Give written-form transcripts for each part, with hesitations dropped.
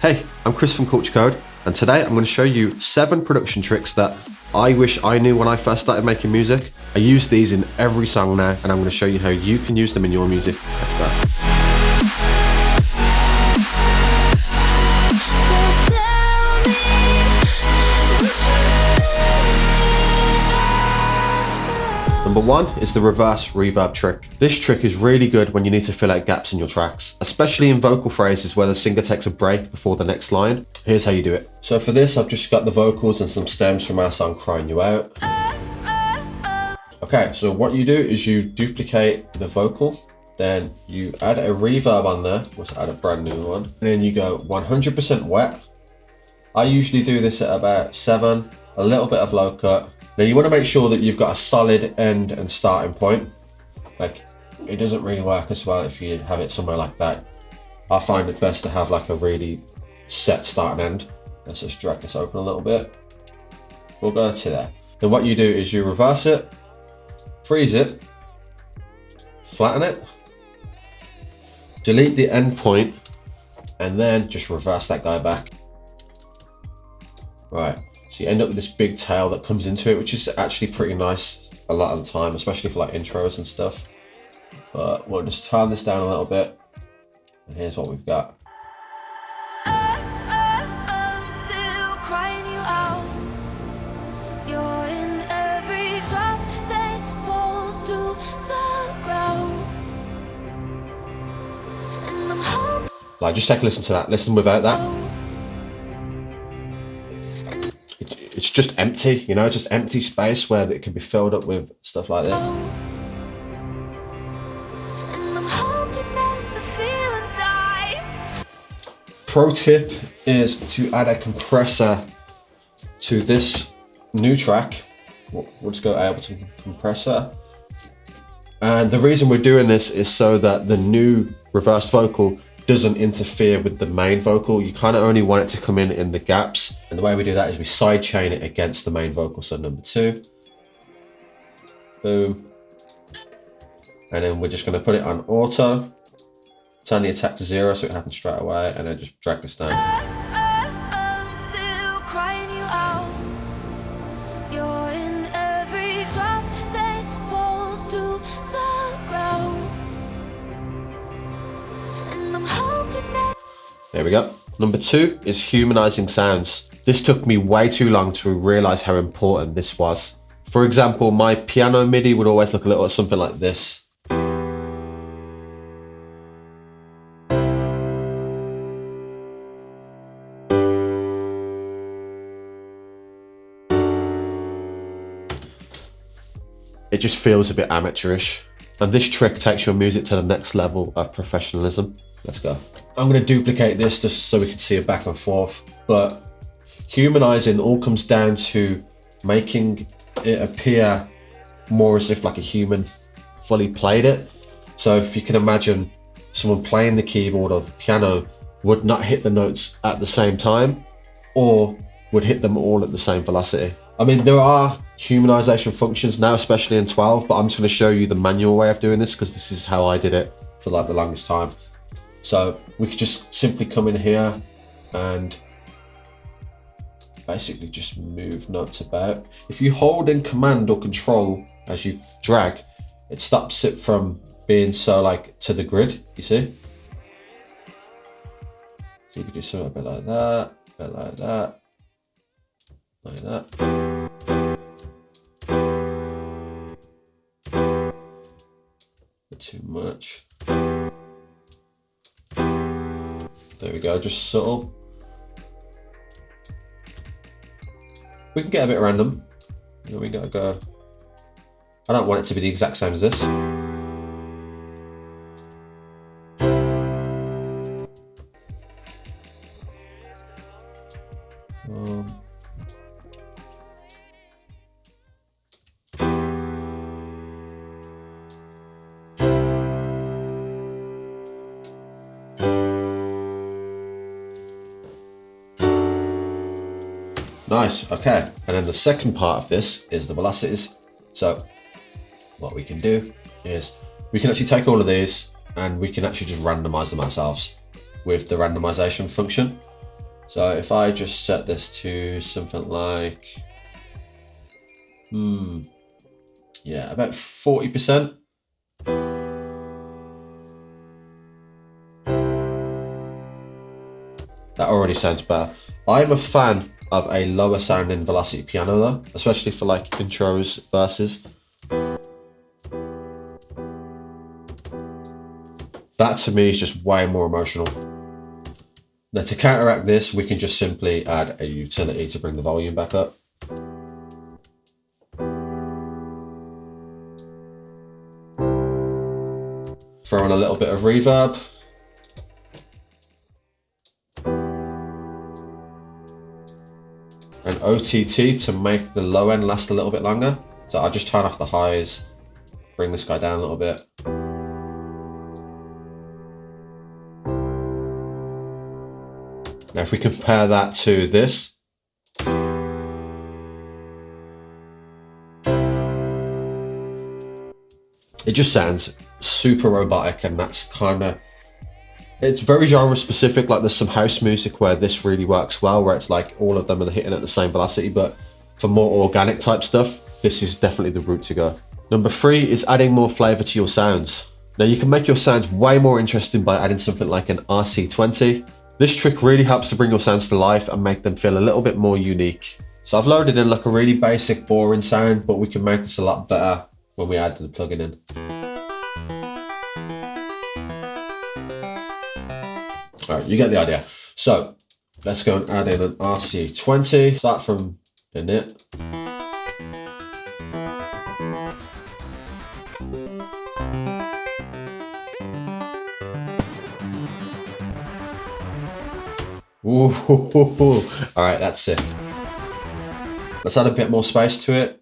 Hey, I'm Chris from Culture Code, and today I'm going to show you 7 production tricks that I wish I knew when I first started making music. I use these in every song now, and I'm going to show you how you can use them in your music. Let's go. Number 1 is the reverse reverb trick. This trick is really good when you need to fill out gaps in your tracks, especially in vocal phrases where the singer takes a break before the next line. Here's how you do it. So for this, I've just got the vocals and some stems from our song Crying You Out. Okay, so what you do is you duplicate the vocal, then you add a reverb on there, let's add a brand new one, and then you go 100% wet. I usually do this at about 7, a little bit of low cut. Now you want to make sure that you've got a solid end and starting point. Like, it doesn't really work as well if you have it somewhere like that. I find it best to have like a really set start and end. Let's just drag this open a little bit. We'll go to there. Then what you do is you reverse it, freeze it, flatten it, delete the end point, and then just reverse that guy back. Right. So you end up with this big tail that comes into it, which is actually pretty nice a lot of the time, especially for like intros and stuff. But we'll just turn this down a little bit, and here's what we've got. I'm still crying you out. You're in every drop that falls to the ground. And I'm hoping. Like, just take a listen to that. Listen without that. It's just empty, you know, just empty space where it can be filled up with stuff like this. Pro tip is to add a compressor to this new track. We'll just go Ableton compressor. And the reason we're doing this is so that the new reversed vocal doesn't interfere with the main vocal. You kind of only want it to come in the gaps. And the way we do that is we sidechain it against the main vocal. So number 2, boom. And then we're just going to put it on auto, turn the attack to 0 so it happens straight away, and then just drag this down. I'm still crying you out. You're in every drop that falls to the ground. And I'm hoping that. There we go. Number 2 is humanizing sounds. This took me way too long to realize how important this was. For example, my piano Midi would always look a little something like this. It just feels a bit amateurish. And this trick takes your music to the next level of professionalism. Let's go. I'm going to duplicate this just so we can see it back and forth. But humanizing all comes down to making it appear more as if like a human fully played it. So if you can imagine someone playing the keyboard or the piano would not hit the notes at the same time, or would hit them all at the same velocity. I mean, there are humanization functions now, especially in 12, but I'm just going to show you the manual way of doing this because this is how I did it for like the longest time. So we could just simply come in here and basically just move notes about. If you hold in command or control as you drag, it stops it from being so like to the grid, you see? So you can do something a bit like that, a bit like that, like that. Not too much. There we go, just subtle. We can get a bit random. Then we gotta go. I don't want it to be the exact same as this. Nice, okay. And then the second part of this is the velocities. So what we can do is we can actually take all of these and we can actually just randomize them ourselves with the randomization function. So if I just set this to something like, yeah, about 40%. That already sounds better. I'm a fan of a lower sounding velocity piano though, especially for like intros, verses. That to me is just way more emotional. Now to counteract this, we can just simply add a utility to bring the volume back up. Throw in a little bit of reverb. An OTT to make the low end last a little bit longer. So I'll just turn off the highs, bring this guy down a little bit. Now if we compare that to this, it just sounds super robotic, and that's kind of, it's very genre specific. Like there's some house music where this really works well, where it's like all of them are hitting at the same velocity, but for more organic type stuff, this is definitely the route to go. Number 3 is adding more flavor to your sounds. Now you can make your sounds way more interesting by adding something like an RC20. This trick really helps to bring your sounds to life and make them feel a little bit more unique. So I've loaded in like a really basic, boring sound, but we can make this a lot better when we add the plugin in. All right, you get the idea. So let's go and add in an RC20. Start from init. Ooh, all right, that's it. Let's add a bit more space to it.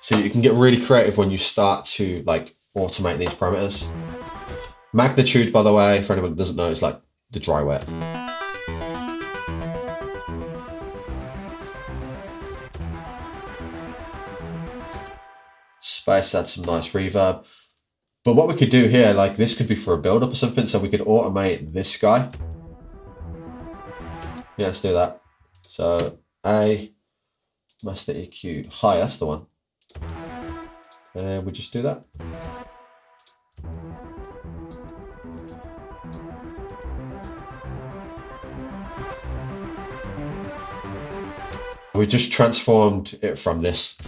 So you can get really creative when you start to like automate these parameters. Magnitude, by the way, for anyone that doesn't know, is like the dry wet. Space, add some nice reverb. But what we could do here, like this could be for a build up or something, so we could automate this guy. Yeah, let's do that. So A, master EQ, high, that's the one. And we just do that. We just transformed it from this.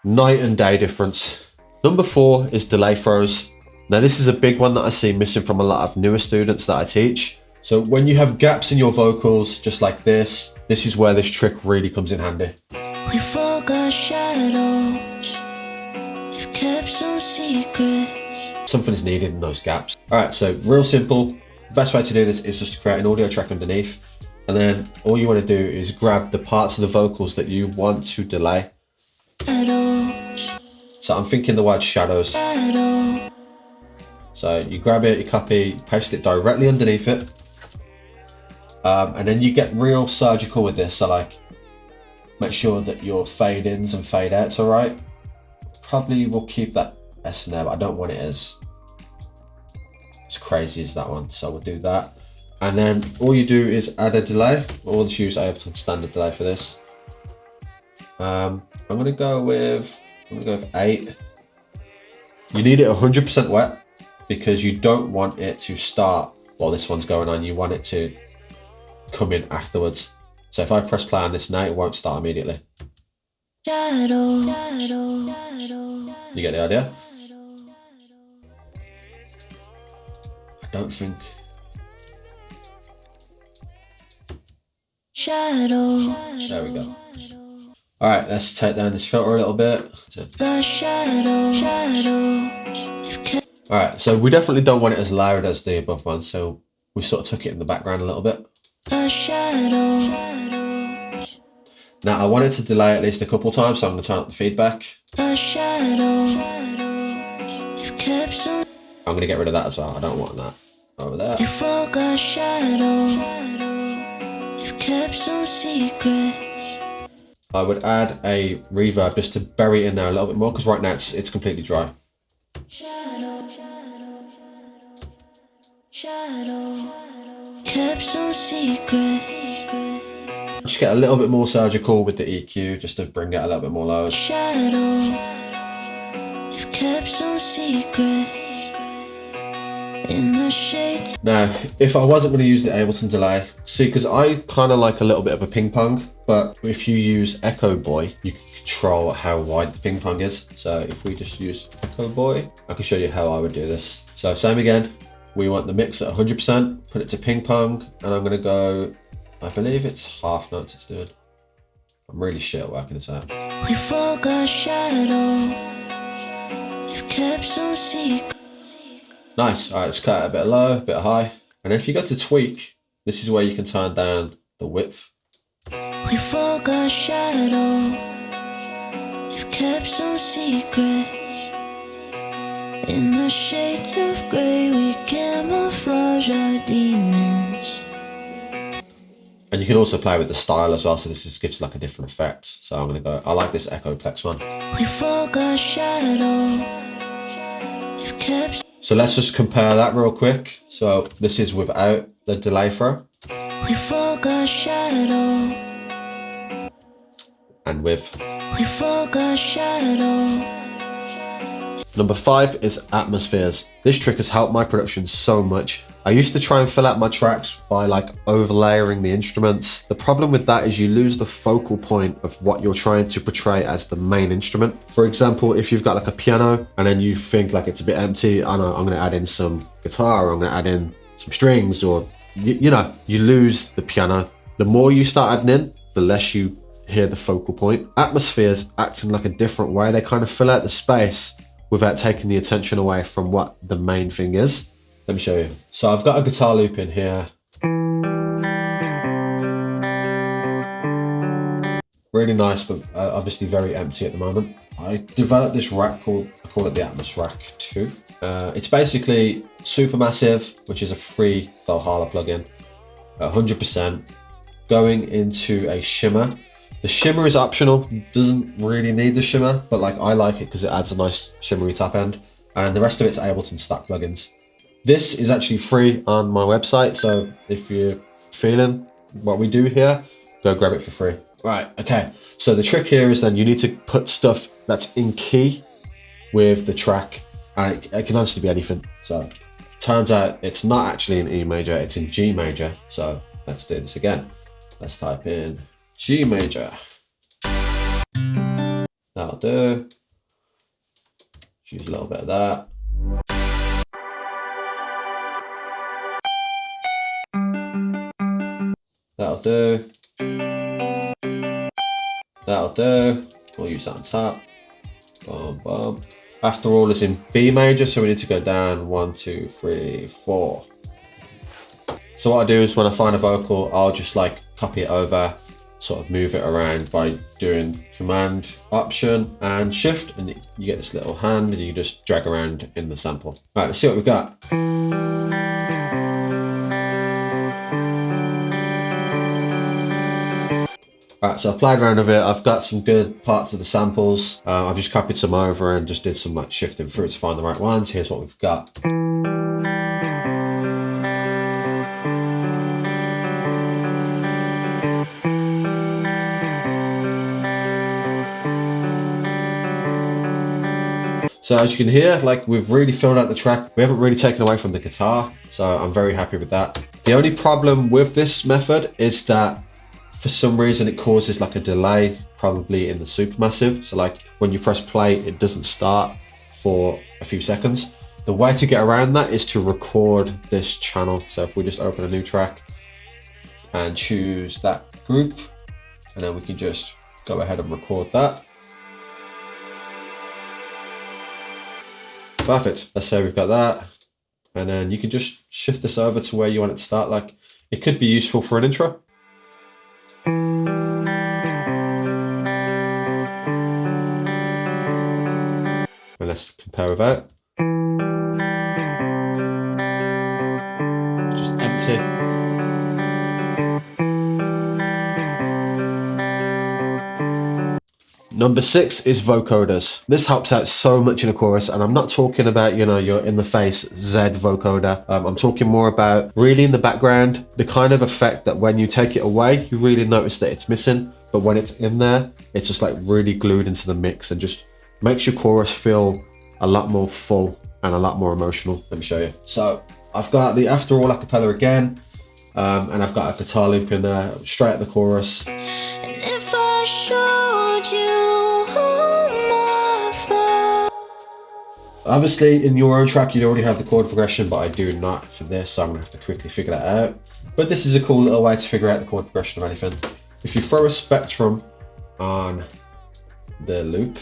Night and day difference. Number 4 is delay throws. Now this is a big one that I see missing from a lot of newer students that I teach. So when you have gaps in your vocals, just like this is where this trick really comes in handy. We forgot shadows, we've kept some secrets. Something is needed in those gaps. All right, so real simple. The best way to do this is just to create an audio track underneath. And then all you want to do is grab the parts of the vocals that you want to delay. Shadows. So I'm thinking the word shadows. Shadow. So you grab it, you copy, paste it directly underneath it. And then you get real surgical with this. So like, make sure that your fade ins and fade outs are right. Probably will keep that S in there, but I don't want it as crazy as that one. So we'll do that. And then all you do is add a delay. We'll just use Ableton standard delay for this. I'm gonna go with 8. You need it 100% wet because you don't want it to start while this one's going on. You want it to come in afterwards. So if I press play on this now, it won't start immediately. Shadow. You get the idea? I don't think. Shadow. There we go. All right, let's take down this filter a little bit. All right, so we definitely don't want it as loud as the above one, so we sort of took it in the background a little bit. Now I want it to delay at least a couple times, so I'm going to turn up the feedback. I'm going to get rid of that as well. I don't want that. over there. You forgot shadow. You've kept some secrets. I would add a reverb just to bury it in there a little bit more, because right now it's completely dry. Shadow. Kept some secrets. Just get a little bit more surgical with the EQ, just to bring it a little bit more low. Shadow. You've kept some secrets. In the shades. Now, if I wasn't going to use the Ableton delay, see, because I kind of like a little bit of a ping pong, but if you use Echo Boy, you can control how wide the ping pong is. So if we just use Echo Boy, I can show you how I would do this. So same again, we want the mix at 100%, put it to ping pong, and I'm going to go, I believe it's half notes it's doing. I'm really shit at working this out. We forgot shadow. You've kept some secrets. Nice. All right, let's cut it a bit low, a bit high. And if you go to tweak, this is where you can turn down the width. We forgot shadow. You've kept some secrets. In the shades of grey, we camouflage our demons. And you can also play with the style as well, so this just gives like a different effect. So I'm gonna go, I like this Echoplex one. We forgot shadow. You've kept. So let's just compare that real quick. So this is without the delay throw. We forgot shadow. And with. We forgot shadow. Number 5 is atmospheres. This trick has helped my production so much. I used to try and fill out my tracks by like overlayering the instruments. The problem with that is you lose the focal point of what you're trying to portray as the main instrument. For example, if you've got like a piano and then you think like it's a bit empty, I know I'm gonna add in some guitar, or I'm gonna add in some strings, or you know, you lose the piano. The more you start adding in, the less you hear the focal point. Atmospheres act in like a different way. They kind of fill out the space without taking the attention away from what the main thing is. Let me show you. So I've got a guitar loop in here. Really nice, but obviously very empty at the moment. I developed this rack called, I call it the Atmos Rack 2. It's basically Supermassive, which is a free Valhalla plugin, 100%, going into a shimmer. The shimmer is optional, doesn't really need the shimmer, but like I like it because it adds a nice shimmery top end. And the rest of it's Ableton stock plugins. This is actually free on my website, so if you're feeling what we do here, go grab it for free. Right, okay. So the trick here is then you need to put stuff that's in key with the track, and it can honestly be anything. So turns out it's not actually in E major, it's in G major. So let's do this again. Let's type in G major. That'll do. Use a little bit of that. That'll do. That'll do. We'll use that on top. Boom, boom. After all, it's in B major, so we need to go down 1, 2, 3, 4. So what I do is when I find a vocal, I'll just like copy it over, sort of move it around by doing Command, Option, and Shift, and you get this little hand, and you just drag around in the sample. Right, let's see what we've got. Alright, so I've played around with it. I've got some good parts of the samples. I've just copied some over and just did some like shifting through to find the right ones. Here's what we've got. So as you can hear, like we've really filled out the track. We haven't really taken away from the guitar, so I'm very happy with that. The only problem with this method is that for some reason it causes like a delay, probably in the Supermassive. So like when you press play, it doesn't start for a few seconds. The way to get around that is to record this channel. So if we just open a new track and choose that group, and then we can just go ahead and record that. Perfect. Let's say we've got that. And then you can just shift this over to where you want it to start. Like it could be useful for an intro. And let's compare with that. quality. Number 6 is vocoders. This helps out so much in a chorus, and I'm not talking about, you know, your in-the-face Z vocoder. I'm talking more about really in the background, the kind of effect that when you take it away, you really notice that it's missing, but when it's in there, it's just like really glued into the mix and just makes your chorus feel a lot more full and a lot more emotional. Let me show you. So I've got the After All acapella again, and I've got a guitar loop in there, straight at the chorus. And if I showed you all my thoughts. Obviously, in your own track, you already have the chord progression, but I do not for this, so I'm gonna have to quickly figure that out. But this is a cool little way to figure out the chord progression of anything. If you throw a spectrum on the loop,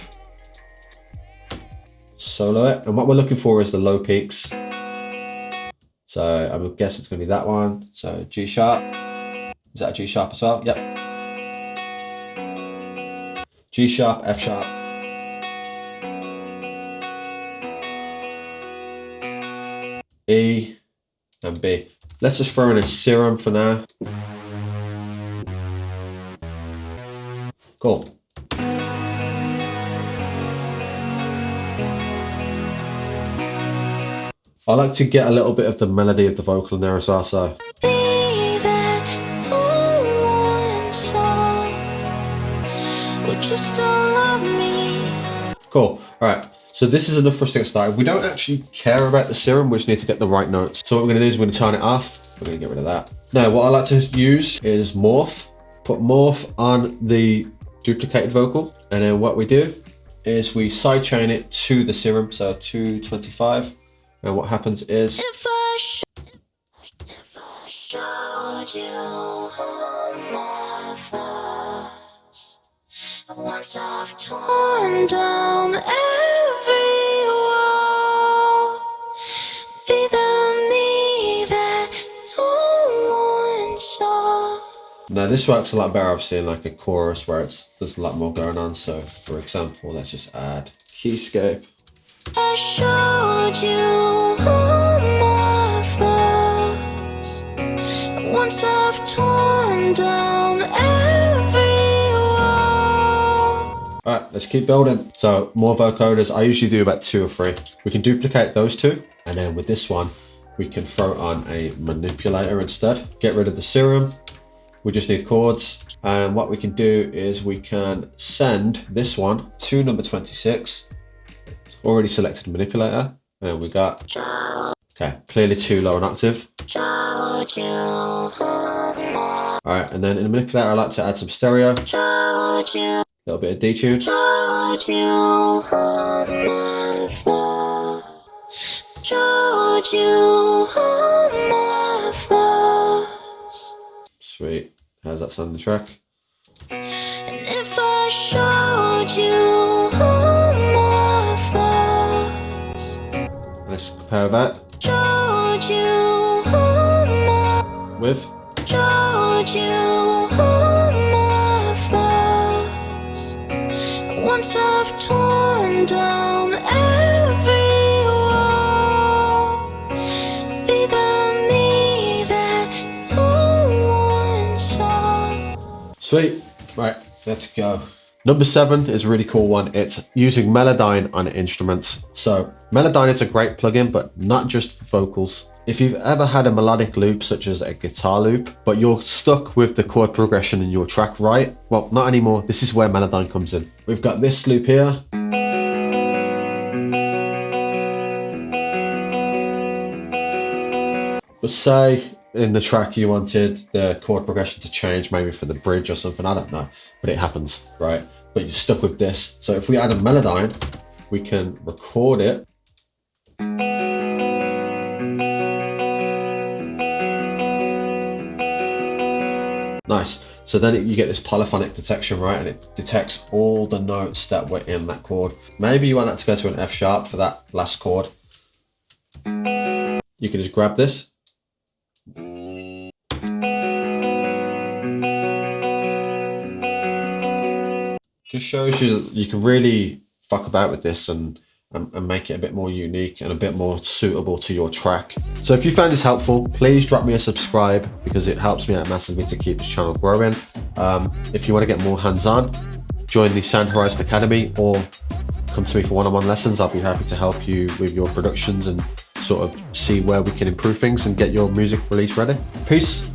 solo it, and what we're looking for is the low peaks. So I would guess it's gonna be that one. So G sharp, is that a G sharp as well? Yep. G sharp, F sharp. E and B. Let's just throw in a Serum for now. Cool. I like to get a little bit of the melody of the vocal in there as well, so. Be that no one saw. Would you still love me? Cool. All right. So this is enough for us to get started. We don't actually care about the Serum. We just need to get the right notes. So what we're going to do is we're going to turn it off. We're going to get rid of that. Now, what I like to use is morph. Put morph on the duplicated vocal. And then what we do is we sidechain it to the Serum. So 225. And what happens is, If I showed you all my thoughts, once I've torn down every wall, be the me that no one saw. now this works a lot better obviously in like a chorus where there's a lot more going on. So for example, let's just add Keyscape. I showed you all my thoughts, once I've torn down every wall. All right, let's keep building. So more vocoders. I usually do about 2 or 3. We can duplicate those 2. And then with this one, we can throw on a manipulator instead. Get rid of the Serum. We just need chords. And what we can do is we can send this one to number 26. Already selected manipulator, and we got, okay, clearly too low an octave. Alright, and then in the manipulator I like to add some stereo, a little bit of detune. Sweet, how's that sound in the track? And if I showed you all my thoughts, Let's compare that showed you all my, with, showed you all my thoughts, once I've torn down every wall, be the me that no one saw. sweet, right, let's go. Number 7 is a really cool one. It's using Melodyne on instruments. So Melodyne is a great plugin, but not just for vocals. If you've ever had a melodic loop, such as a guitar loop, but you're stuck with the chord progression in your track, right? Well, not anymore. This is where Melodyne comes in. We've got this loop here. But say in the track you wanted the chord progression to change, maybe for the bridge or something, I don't know, but it happens, right? But you're stuck with this. So if we add a Melodyne, we can record it. Nice. So then you get this polyphonic detection, right? And it detects all the notes that were in that chord. Maybe you want that to go to an F sharp for that last chord. You can just grab this. Just shows you you can really fuck about with this and and make it a bit more unique and a bit more suitable to your track. So if you found this helpful, please drop me a subscribe because it helps me out massively to keep this channel growing. If you want to get more hands-on, join the Sound Horizon Academy or come to me for one-on-one lessons. I'll be happy to help you with your productions and sort of see where we can improve things and get your music release ready. Peace.